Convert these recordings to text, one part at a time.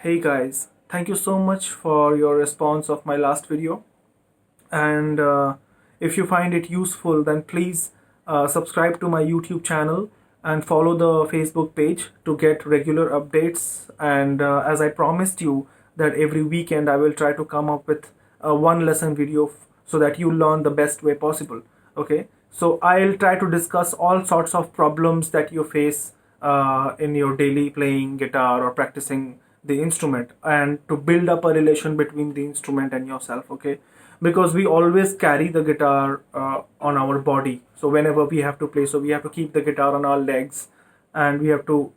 Hey guys, thank you so much for your response of my last video. And if you find it useful, then please subscribe to my YouTube channel and follow the Facebook page to get regular updates. And as I promised you that every weekend I will try to come up with a one lesson video so that you learn the best way possible. Okay, so I'll try to discuss all sorts of problems that you face in your daily playing guitar or practicing the instrument, and to build up a relation between the instrument and yourself. Okay, because we always carry the guitar on our body, so whenever we have to play, so we have to keep the guitar on our legs, and we have to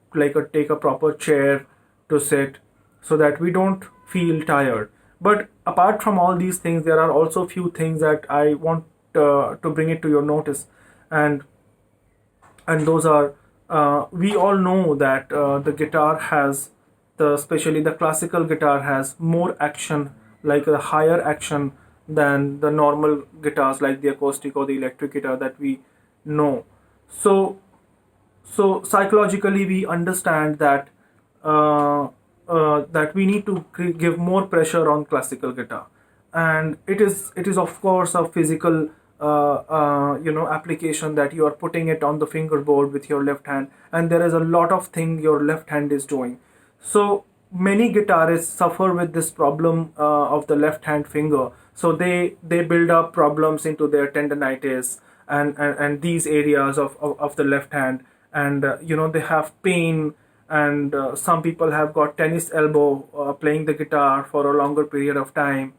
take a proper chair to sit so that we don't feel tired. But apart from all these things, there are also few things that I want to bring it to your notice. And and those are, we all know that the guitar has, especially the classical guitar has more action, like a higher action than the normal guitars like the acoustic or the electric guitar that we know. So so psychologically we understand that that we need to give more pressure on classical guitar, and it is of course a physical application, that you are putting it on the fingerboard with your left hand, and there is a lot of thing your left hand is doing. So many guitarists suffer with this problem of the left hand finger, so they build up problems into their tendonitis and these areas of the left hand, and they have pain, and some people have got tennis elbow playing the guitar for a longer period of time.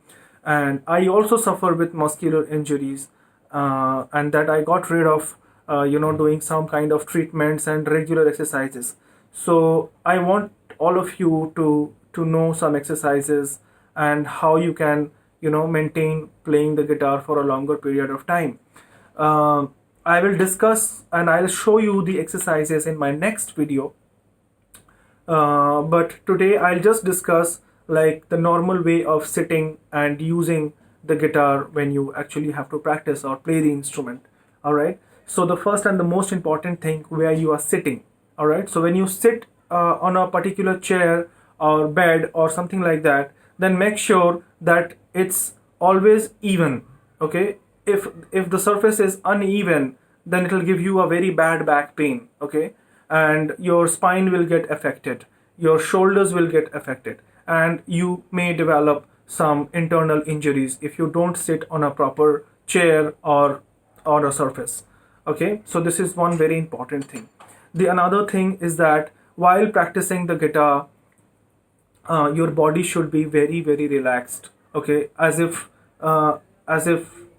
And I also suffer with muscular injuries, and that I got rid of doing some kind of treatments and regular exercises. So I want all of you to know some exercises and how you can maintain playing the guitar for a longer period of time. I will discuss and I'll show you the exercises in my next video. But today I'll just discuss like the normal way of sitting and using the guitar when you actually have to practice or play the instrument. All right. So the first and the most important thing, where you are sitting. All right. So when you sit on a particular chair or bed or something like that, then make sure that it's always even. Okay. If the surface is uneven, then it will give you a very bad back pain. Okay, and your spine will get affected, your shoulders will get affected, and you may develop some internal injuries if you don't sit on a proper chair or a surface. Okay, so this is one very important thing. The another thing is that while practicing the guitar, your body should be very very relaxed. Okay, as if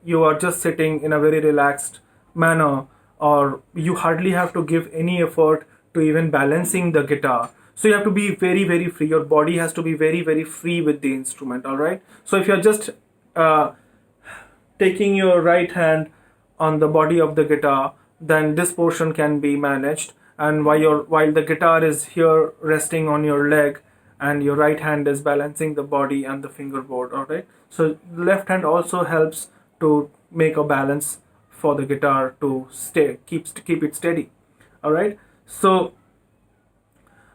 you are just sitting in a very relaxed manner, or you hardly have to give any effort to even balancing the guitar. So you have to be very very free, your body has to be very very free with the instrument. All right, so if you're just taking your right hand on the body of the guitar, then this portion can be managed, and while the guitar is here resting on your leg, and your right hand is balancing the body and the fingerboard. All right, so left hand also helps to make a balance for the guitar to keep it steady. All right, so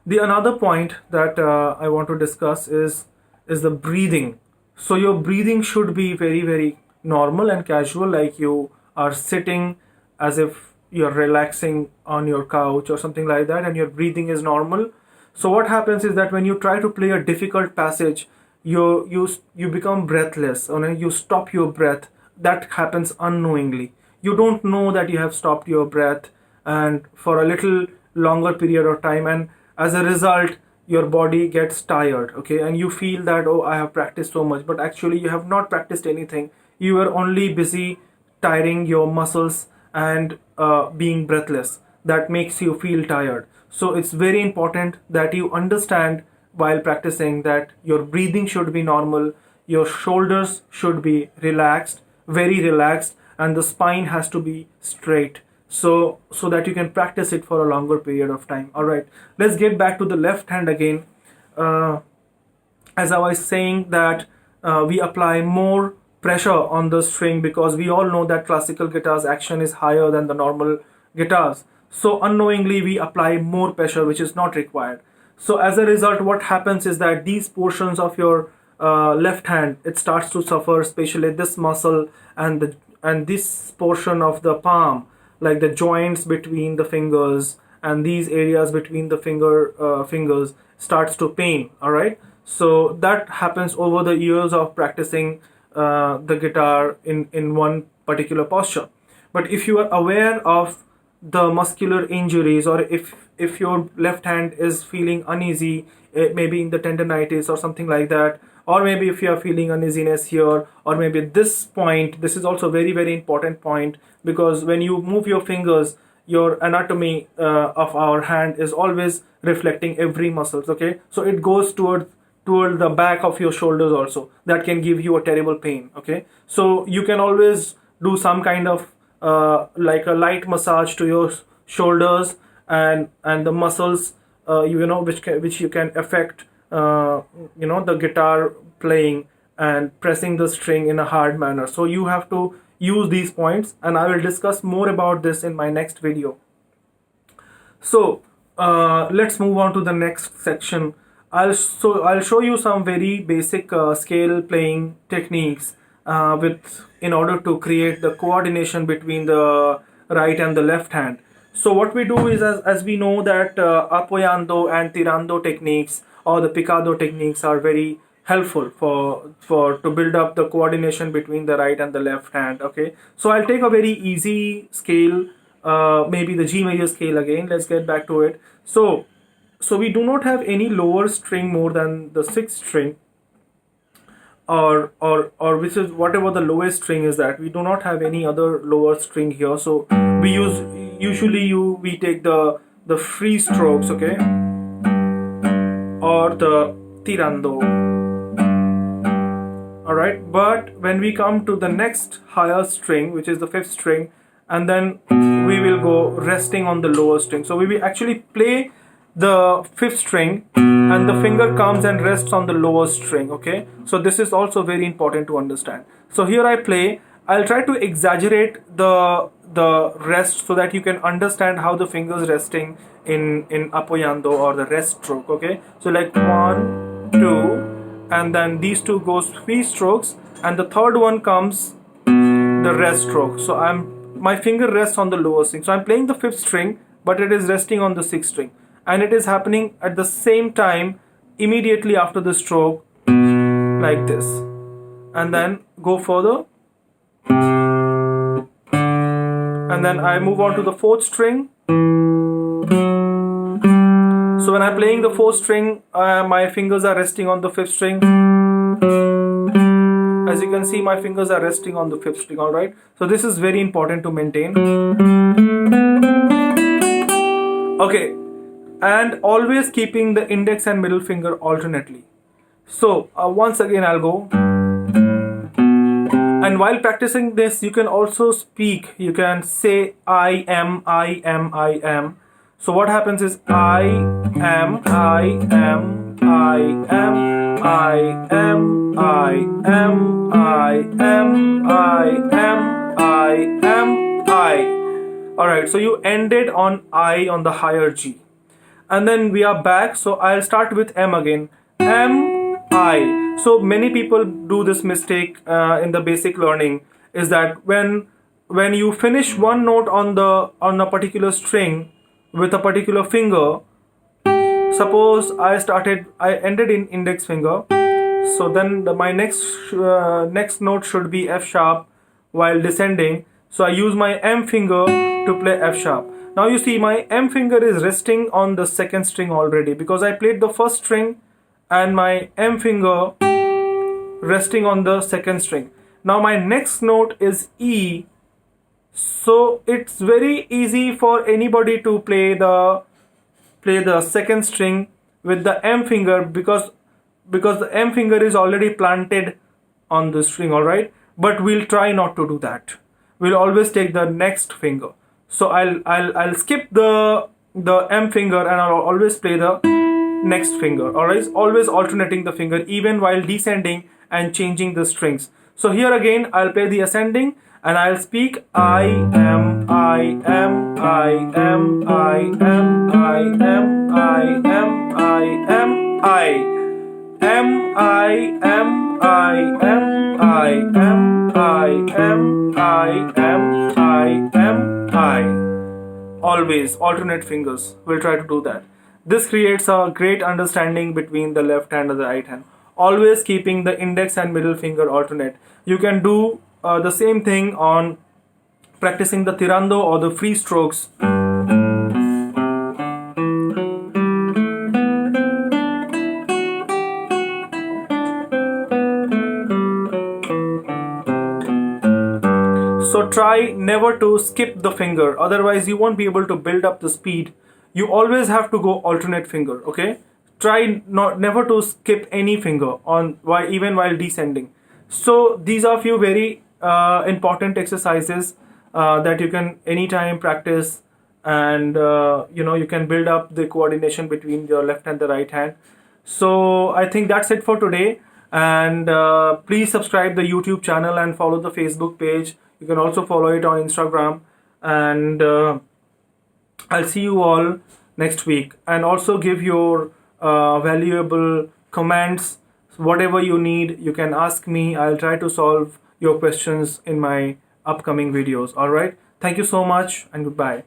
the another point that I want to discuss is the breathing. So your breathing should be very very normal and casual, like you are sitting as if you're relaxing on your couch or something like that, and your breathing is normal. So what happens is that when you try to play a difficult passage, you become breathless, you stop your breath. That happens unknowingly, you don't know that you have stopped your breath and for a little longer period of time, and as a result your body gets tired. Okay, and you feel that, oh, I have practiced so much, but actually you have not practiced anything. You were only busy tiring your muscles and being breathless. That makes you feel tired. So it's very important that you understand while practicing that your breathing should be normal, your shoulders should be relaxed, very relaxed, and the spine has to be straight, so that you can practice it for a longer period of time. All right, let's get back to the left hand again. uh, as I was saying that we apply more pressure on the string, because we all know that classical guitars action is higher than the normal guitars. So unknowingly we apply more pressure which is not required. So as a result, what happens is that these portions of your left hand, it starts to suffer, especially this muscle and this portion of the palm, like the joints between the fingers and these areas between the fingers starts to pain. All right, so that happens over the years of practicing the guitar in one particular posture. But if you are aware of the muscular injuries, or if your left hand is feeling uneasy, maybe in the tendonitis or something like that, or maybe if you are feeling uneasiness here, or maybe this point, this is also very very important point, because when you move your fingers, your anatomy of our hand is always reflecting every muscles. Okay, so it goes toward the back of your shoulders also, that can give you a terrible pain. Okay, so you can always do some kind of like a light massage to your shoulders and the muscles, which you can affect the guitar playing and pressing the string in a hard manner. So you have to use these points, and I will discuss more about this in my next video. So let's move on to the next section. I'll show you some very basic scale playing techniques with in order to create the coordination between the right and the left hand. So what we do is, as we know that apoyando and tirando techniques or the picado techniques are very helpful for to build up the coordination between the right and the left hand. Okay, so I'll take a very easy scale, maybe the G major scale again. Let's get back to it. So we do not have any lower string more than the sixth string, or which is whatever the lowest string is, that we do not have any other lower string here. So we take the free strokes, okay, or the tirando. All right, but when we come to the next higher string, which is the fifth string, and then we will go resting on the lower string. So we will actually play the fifth string and the finger comes and rests on the lower string. Okay, so this is also very important to understand. So here I play, I'll try to exaggerate the rest so that you can understand how the fingers resting in apoyando or the rest stroke. Okay, so like 1, 2, and then these two goes free strokes, and the third one comes the rest stroke. So my finger rests on the lower string, so I'm playing the fifth string, but it is resting on the sixth string, and it is happening at the same time immediately after the stroke, like this, and then go further, and then I move on to the fourth string. So when I'm playing the fourth string, my fingers are resting on the fifth string. As you can see, my fingers are resting on the fifth string. All right, so this is very important to maintain. Okay, and always keeping the index and middle finger alternately. So once again I'll go, and while practicing this you can also speak, you can say I am, I am, I am. So what happens is I am, I am, I am, I am, I am, I am, I am, I am, I. Alright, so you ended on I on the higher G. And then we are back, so I'll start with M again. M, I. So many people do this mistake in the basic learning, is that when you finish one note on a particular string with a particular finger, suppose I ended in index finger, so then my next note should be F sharp while descending. So I use my M finger to play F sharp. Now you see my M finger is resting on the second string already, because I played the first string and my M finger resting on the second string. Now my next note is E, so it's very easy for anybody to play the second string with the M finger, because the M finger is already planted on the string. All right, but we'll try not to do that. We'll always take the next finger. So I'll skip the M finger and I'll always play the next finger. Alright, always alternating the finger even while descending and changing the strings. So here again I'll play the ascending, and I'll speak I am, I am, I am, I am, I am, I am, I am, I am, I am, I am, I am, I am, I am, I am, I. Always alternate fingers. We'll try to do that. This creates a great understanding between the left hand and the right hand. Always keeping the index and middle finger alternate. You can do the same thing on practicing the tirando or the free strokes. So try never to skip the finger, otherwise you won't be able to build up the speed. You always have to go alternate finger, okay? Try not never to skip any finger on while even while descending. So these are few very important exercises that you can anytime practice, and you can build up the coordination between your left and the right hand. So I think that's it for today, and please subscribe the YouTube channel and follow the Facebook page. You can also follow it on Instagram, and I'll see you all next week. And also give your valuable comments. Whatever you need, you can ask me. I'll try to solve your questions in my upcoming videos. All right. Thank you so much, and goodbye.